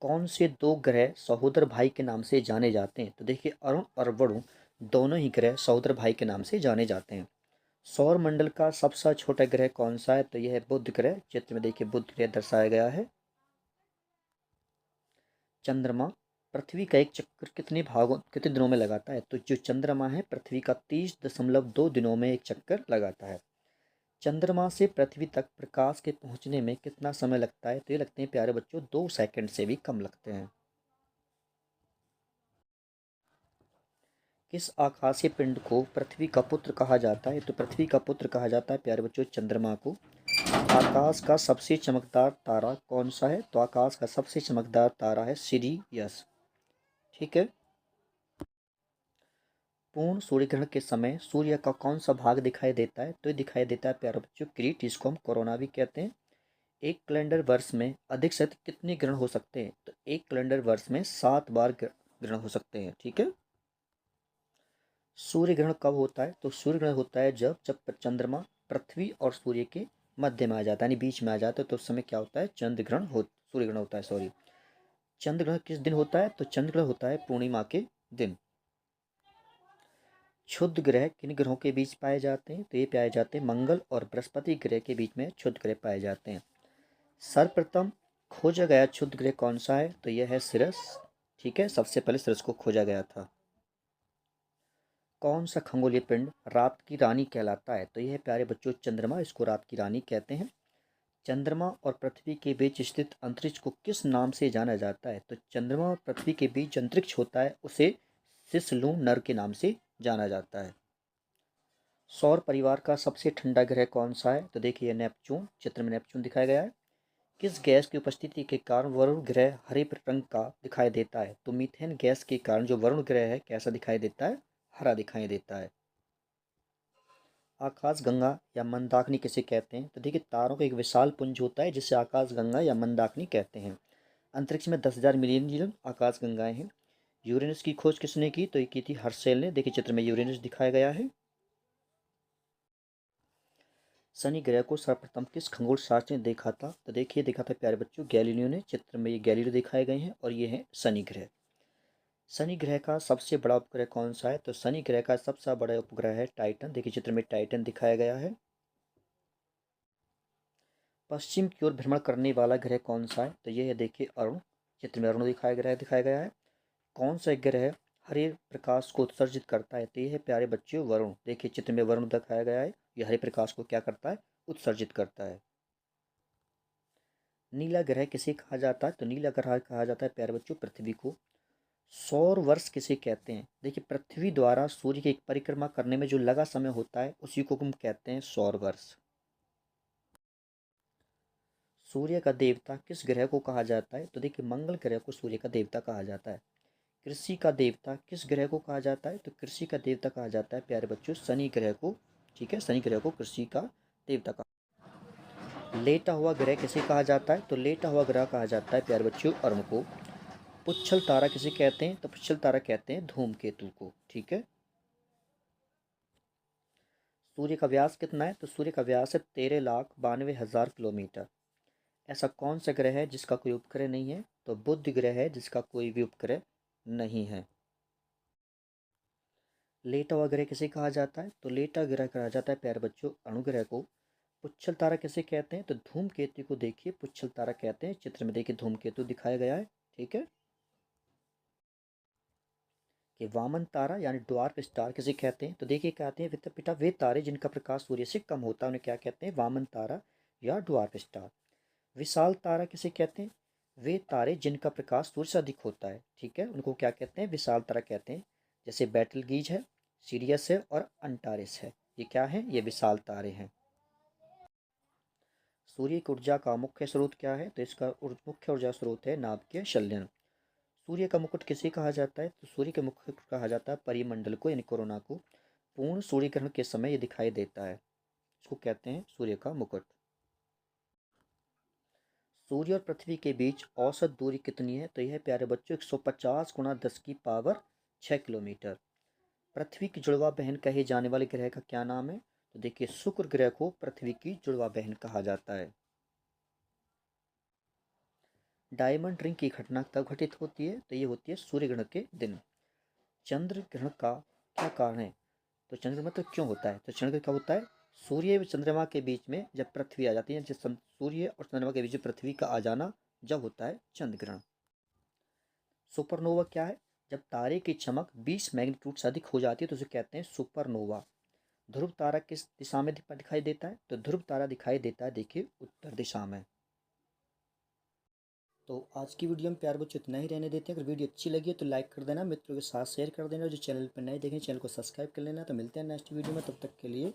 कौन से दो ग्रह सहोदर भाई के नाम से जाने जाते हैं? तो देखिए अरुण और वरुण दोनों ही ग्रह सहोदर भाई के नाम से जाने जाते हैं। सौर मंडल का सबसे छोटा ग्रह कौन सा है? तो यह है बुध ग्रह। चित्र में देखिए बुध ग्रह दर्शाया गया है। चंद्रमा पृथ्वी का एक चक्कर कितने दिनों में लगाता है? तो जो चंद्रमा है पृथ्वी का 30.2 दिनों में एक चक्कर लगाता है। चंद्रमा से पृथ्वी तक प्रकाश के पहुंचने में कितना समय लगता है? तो ये लगते हैं प्यारे बच्चों 2 सेकंड से भी कम लगते हैं। किस आकाशीय पिंड को पृथ्वी का पुत्र कहा जाता है? तो पृथ्वी का पुत्र कहा जाता है प्यारे बच्चों चंद्रमा को। आकाश का सबसे चमकदार तारा कौन सा है? तो आकाश का सबसे चमकदार तारा है सिरियस। ठीक है। पूर्ण सूर्य ग्रहण के समय सूर्य का कौन सा भाग दिखाई देता है? तो ये दिखाई देता है प्यारे बच्चों किरीट, जिसको हम कोरोना भी कहते हैं। एक कैलेंडर वर्ष में अधिक से अधिक कितने ग्रहण हो सकते हैं? तो एक कैलेंडर वर्ष में 7 बार ग्रहण हो सकते हैं। ठीक है। सूर्य ग्रहण कब होता है? तो सूर्य ग्रहण होता है जब चंद्रमा पृथ्वी और सूर्य के मध्य में आ जाता है, यानी बीच में आ जाता है, तो उस समय क्या होता है? सूर्य ग्रहण होता है, सॉरी। चंद्र ग्रहण किस दिन होता है? तो चंद्र ग्रहण होता है पूर्णिमा के दिन। क्षुद्र ग्रह किन ग्रहों के बीच पाए जाते हैं? तो ये पाए जाते हैं मंगल और बृहस्पति ग्रह के बीच में क्षुद्र ग्रह पाए जाते हैं। सर्वप्रथम खोजा गया क्षुद्र ग्रह कौन सा है? तो यह है सिरस। ठीक है, सबसे पहले सिरस को खोजा गया था। कौन सा खगोलीय पिंड रात की रानी कहलाता है? तो यह है प्यारे बच्चों चंद्रमा, इसको रात की रानी कहते हैं। चंद्रमा और पृथ्वी के बीच स्थित अंतरिक्ष को किस नाम से जाना जाता है? तो चंद्रमा और पृथ्वी के बीच अंतरिक्ष होता है उसे सिसलून नर के नाम से जाना जाता है। सौर परिवार का सबसे ठंडा ग्रह कौन सा है? तो देखिए नेपच्यून, चित्र में नेपच्यून दिखाया गया है। किस गैस की उपस्थिति के कारण वरुण ग्रह हरे रंग का दिखाई देता है? तो मीथेन गैस के कारण जो वरुण ग्रह है कैसा दिखाई देता है? हरा दिखाई देता है। आकाश गंगा या मंदाकिनी किसे कहते हैं? तो देखिए तारों का एक विशाल पुंज होता है जिसे आकाश गंगा या मंदाकिनी कहते हैं। अंतरिक्ष में 10,000 मिलियन आकाश गंगाएं हैं। यूरेनस की खोज किसने की? तो ये की थी हर्शेल ने। देखिए चित्र में यूरेनस दिखाया गया है। शनि ग्रह को सर्वप्रथम किस खगोल शास्त्री ने देखा था? तो देखिए देखा था प्यारे बच्चों गैलीलियो ने। चित्र में ये गैलीलियो दिखाए गए हैं और ये है शनि ग्रह। शनि ग्रह का सबसे बड़ा उपग्रह कौन सा है? तो शनि ग्रह का सबसे बड़ा उपग्रह है टाइटन। देखिए चित्र में टाइटन दिखाया गया है। पश्चिम की ओर भ्रमण करने वाला ग्रह कौन सा है? तो ये है देखिए अरुण। चित्र में अरुण दिखाया गया है। कौन सा ग्रह हरे प्रकाश को उत्सर्जित करता है? तो ये है प्यारे बच्चों वरुण। देखिए चित्र में वरुण दिखाया गया है। ये हरे प्रकाश को क्या करता है? उत्सर्जित करता है। नीला ग्रह किसे कहा जाता है? तो नीला ग्रह कहा जाता है प्यारे बच्चों पृथ्वी को। सौर वर्ष किसे कहते हैं? देखिए पृथ्वी द्वारा सूर्य की एक परिक्रमा करने में जो लगा समय होता है उसी को हम कहते हैं सौर वर्ष। सूर्य का देवता किस ग्रह को कहा जाता है? तो देखिए मंगल ग्रह को सूर्य का देवता कहा जाता है। कृषि का देवता किस ग्रह को कहा जाता है? तो कृषि का देवता कहा जाता है प्यारे बच्चों शनि ग्रह को। ठीक है, शनि ग्रह को कृषि का देवता कहा। लेटा हुआ ग्रह किसे कहा जाता है? तो लेटा हुआ ग्रह कहा जाता है प्यारे बच्चों अरुण को। पुच्छल तारा किसे कहते हैं? तो पुच्छल तारा कहते हैं धूमकेतु को। ठीक है। सूर्य का व्यास कितना है? तो सूर्य का व्यास है 13,92,000 किलोमीटर। ऐसा कौन सा ग्रह है जिसका कोई उपग्रह नहीं है? तो बुध ग्रह है जिसका कोई भी उपग्रह नहीं है। लेटा हुआ ग्रह किसे कहा जाता है? तो लेटा ग्रह कहा जाता है प्यारे बच्चों अणुग्रह को। पुच्छल तारा किसे कहते हैं? तो धूमकेतु को देखिए पुच्छल तारा कहते हैं। चित्र में देखिए धूमकेतु दिखाया गया है। ठीक है। कि वामन तारा यानी ड्वार्फ स्टार किसे कहते हैं? तो देखिए कहते हैं बेटा वे तारे जिनका प्रकाश सूर्य से कम होता है उन्हें क्या कहते हैं? वामन तारा या ड्वार्फ स्टार। विशाल तारा किसे कहते हैं? वे तारे जिनका प्रकाश सूर्य से अधिक होता है। ठीक है, उनको क्या कहते हैं? विशाल तारा कहते हैं। जैसे बेटलगीज है, सीरियस है और अंटारिस है। ये क्या है? ये विशाल तारे हैं। सूर्य की ऊर्जा का मुख्य स्रोत क्या है? तो इसका मुख्य ऊर्जा स्रोत है नाभिकीय संलयन। सूर्य का मुकुट किसे कहा जाता है? तो सूर्य के मुकुट कहा जाता है परिमंडल को, यानी कोरोना को। पूर्ण सूर्य ग्रहण के समय ये दिखाई देता है, इसको कहते हैं सूर्य का मुकुट। सूर्य और पृथ्वी के बीच औसत दूरी कितनी है? तो यह प्यारे बच्चों 150 गुणा 10⁻6 किलोमीटर। पृथ्वी की जुड़वा बहन कहे जाने वाले ग्रह का क्या नाम है? तो देखिए शुक्र ग्रह को पृथ्वी की जुड़वा बहन कहा जाता है। डायमंड रिंग की घटना कब घटित होती है? तो ये होती है सूर्य ग्रहण के दिन। चंद्र ग्रहण का क्या कारण है? तो चंद्र ग्रहण तो क्यों होता है? तो चंद्र ग्रहण कब होता है? सूर्य व चंद्रमा के बीच में जब पृथ्वी आ जाती है, जब सूर्य और चंद्रमा के बीच में पृथ्वी का आ जाना, जब होता है चंद्र ग्रहण। सुपरनोवा क्या है? जब तारे की चमक 20 मैग्नीट्यूड से अधिक हो जाती है तो उसे कहते हैं सुपरनोवा। ध्रुव तारा किस दिशा में दिखाई देता है? तो ध्रुव तारा दिखाई देता है, देखिए, उत्तर दिशा में। तो आज की वीडियो में प्यार बच्चों इतना ही रहने देते हैं। अगर वीडियो अच्छी लगी है तो लाइक कर देना, मित्रों के साथ शेयर कर देना, जो चैनल पर नए देखें चैनल को सब्सक्राइब कर लेना। तो मिलते हैं नेक्स्ट वीडियो में, तब तक के लिए